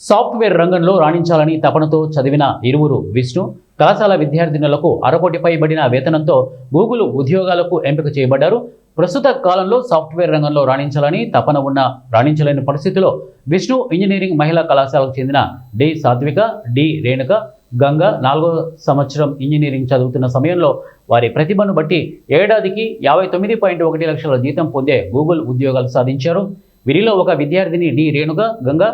Software రంగంలో రాణించాలని తపనతో చదివిన ఇరువురు విష్ణు కళాశాల విద్యార్థినులకు అరకోటి పైబడిన వేతనంతో గూగుల్ ఉద్యోగాలకు ఎంపిక చేయబడ్డారు. ప్రస్తుత కాలంలో సాఫ్ట్వేర్ రంగంలో రాణించాలని తపన ఉన్న రాణించలేని పరిస్థితిలో విష్ణు ఇంజనీరింగ్ మహిళా కళాశాలకు చెందిన డి సాత్విక, డి రేణుక, గంగ 4వ సంవత్సరం ఇంజనీరింగ్ చదువుతున్న సమయంలో వారి ప్రతిభను బట్టి ఏడాదికి 59.1 లక్షల జీతం పొందే గూగుల్ ఉద్యోగాలు సాధించారు. వీరిలో ఒక విద్యార్థిని డి రేణుక గంగ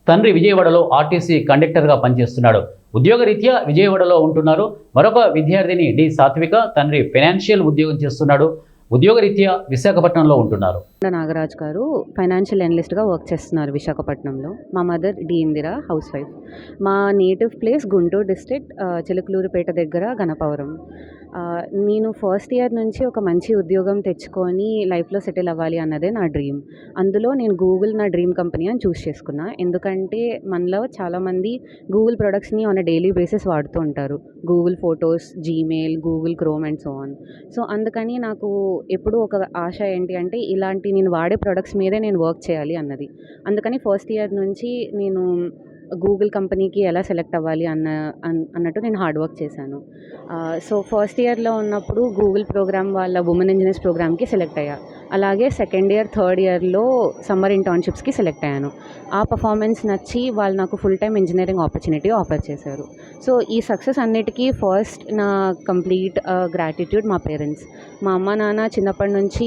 తండ్రి విజయవాడలో ఆర్టీసీ కండక్టర్గా పనిచేస్తున్నాడు. ఉద్యోగరీత్యా విజయవాడలో ఉంటున్నారు. మరొక విద్యార్థిని డి సాత్విక తండ్రి ఫైనాన్షియల్ ఉద్యోగం చేస్తున్నాడు. ఉద్యోగరీత్యా విశాఖపట్నంలో ఉంటున్నారు. నాగరాజ్ గారు ఫైనాన్షియల్ అనలిస్ట్గా వర్క్ చేస్తున్నారు విశాఖపట్నంలో. మా mother D Indira, housewife. మా native place Guntur district, Chilakaluripet దగ్గర గణపవరం. నేను ఫస్ట్ ఇయర్ నుంచి ఒక మంచి ఉద్యోగం తెచ్చుకొని లైఫ్లో సెటిల్ అవ్వాలి అన్నదే నా డ్రీమ్. అందులో నేను గూగుల్ నా డ్రీమ్ కంపెనీ అని చూస్ చేసుకున్నా. ఎందుకంటే మనలో చాలామంది గూగుల్ ప్రొడక్ట్స్ని ఆన్ అ డైలీ బేసిస్ వాడుతూ ఉంటారు. Google photos, Gmail, Google Chrome and so on. So అందుకని నాకు ఎప్పుడూ ఒక ఆశ ఏంటి అంటే ఇలాంటి నేను వాడే ప్రొడక్ట్స్ మీదే నేను వర్క్ చేయాలి అన్నది. అందుకని ఫస్ట్ ఇయర్ నుంచి నేను గూగుల్ కంపెనీకి ఎలా సెలెక్ట్ అవ్వాలి అన్నట్టు నేను హార్డ్ వర్క్ చేశాను. సో ఫస్ట్ ఇయర్లో ఉన్నప్పుడు గూగుల్ ప్రోగ్రామ్ వాళ్ళ ఉమెన్ ఇంజనీర్స్ ప్రోగ్రామ్కి సెలెక్ట్ అయ్యా. అలాగే సెకండ్ ఇయర్, థర్డ్ ఇయర్లో సమ్మర్ ఇంటర్న్షిప్స్కి సెలెక్ట్ అయ్యాను. ఆ పర్ఫార్మెన్స్ నచ్చి వాళ్ళు నాకు full time engineering opportunity offer చేశారు. సో ఈ సక్సెస్ అన్నిటికీ ఫస్ట్ నా కంప్లీట్ గ్రాటిట్యూడ్ మా పేరెంట్స్. మా అమ్మ నాన్న చిన్నప్పటి నుంచి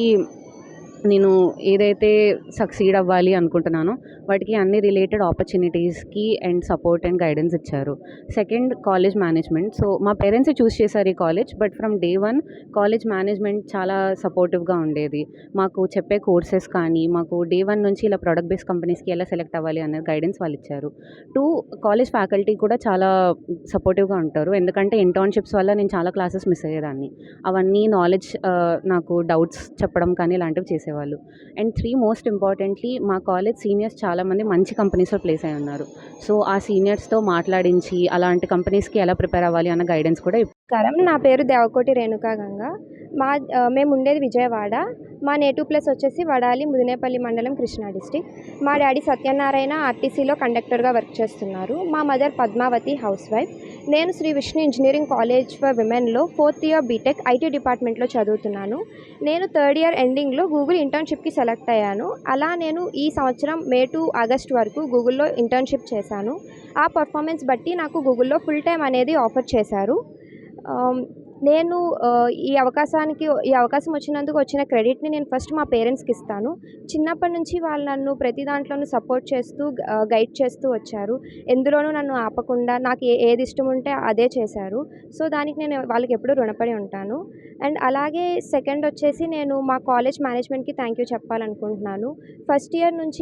నేను ఏదైతే సక్సీడ్ అవ్వాలి అనుకుంటున్నానో వాటికి అన్ని రిలేటెడ్ ఆపర్చునిటీస్కి అండ్ సపోర్ట్ అండ్ గైడెన్స్ ఇచ్చారు. Second, college management. సో మా పేరెంట్సే చూస్ చేశారు ఈ college. But from day 1 college management చాలా సపోర్టివ్గా ఉండేది. మాకు చెప్పే కోర్సెస్ కానీ మాకు డే 1 నుంచి ఇలా ప్రొడక్ట్ బేస్డ్ కంపెనీస్కి ఎలా సెలెక్ట్ అవ్వాలి అనే గైడెన్స్ వాళ్ళు ఇచ్చారు. 2, కాలేజ్ ఫ్యాకల్టీ కూడా చాలా సపోర్టివ్గా ఉంటారు. ఎందుకంటే ఇంటర్న్షిప్స్ వల్ల నేను చాలా క్లాసెస్ మిస్ అయ్యేదాన్ని. అవన్నీ నాలెడ్జ్, నాకు డౌట్స్ చెప్పడం కానీ ఇలాంటివి చేసేవాళ్ళు. అండ్ 3, మోస్ట్ ఇంపార్టెంట్లీ మా కాలేజ్ సీనియర్స్ చాలామంది మంచి కంపెనీస్లో ప్లేస్ అయి ఉన్నారు. సో ఆ సీనియర్స్తో మాట్లాడించి అలాంటి కంపెనీస్కి ఎలా ప్రిపేర్ అవ్వాలి అన్న గైడెన్స్ కూడా నమస్కారం, నా పేరు దేవకోటి రేణుకా గంగ. మేము ఉండేది విజయవాడ. మా నేటివ్ ప్లేస్ వచ్చేసి వడాలి, ముదినేపల్లి మండలం, కృష్ణా డిస్టిక్. మా డాడీ సత్యనారాయణ ఆర్టీసీలో కండక్టర్గా వర్క్ చేస్తున్నారు. మా మదర్ పద్మావతి, హౌస్ వైఫ్. నేను Sri Vishnu engineering college for విమెన్లో 4th ఇయర్ బీటెక్ ఐటీ డిపార్ట్మెంట్లో చదువుతున్నాను. నేను 3rd ఇయర్ ఎండింగ్లో గూగుల్ ఇంటర్న్షిప్కి సెలెక్ట్ అయ్యాను. అలా నేను ఈ సంవత్సరం మే టు ఆగస్ట్ వరకు గూగుల్లో ఇంటర్న్షిప్ చేశాను. ఆ పర్ఫార్మెన్స్ బట్టి నాకు గూగుల్లో ఫుల్ టైం అనేది ఆఫర్ చేశారు. నేను ఈ అవకాశం వచ్చినందుకు వచ్చిన క్రెడిట్ని నేను ఫస్ట్ మా పేరెంట్స్కి ఇస్తాను. చిన్నప్పటి నుంచి వాళ్ళు నన్ను ప్రతి దాంట్లోనూ సపోర్ట్ చేస్తూ గైడ్ చేస్తూ వచ్చారు. ఎందులోనూ నన్ను ఆపకుండా నాకు ఏది ఇష్టం ఉంటే అదే చేశారు. సో దానికి నేను వాళ్ళకి ఎప్పుడూ రుణపడి ఉంటాను. అండ్ అలాగే సెకండ్ వచ్చేసి నేను మా కాలేజ్ మేనేజ్మెంట్కి థ్యాంక్ యూ చెప్పాలనుకుంటున్నాను. ఫస్ట్ ఇయర్ నుంచి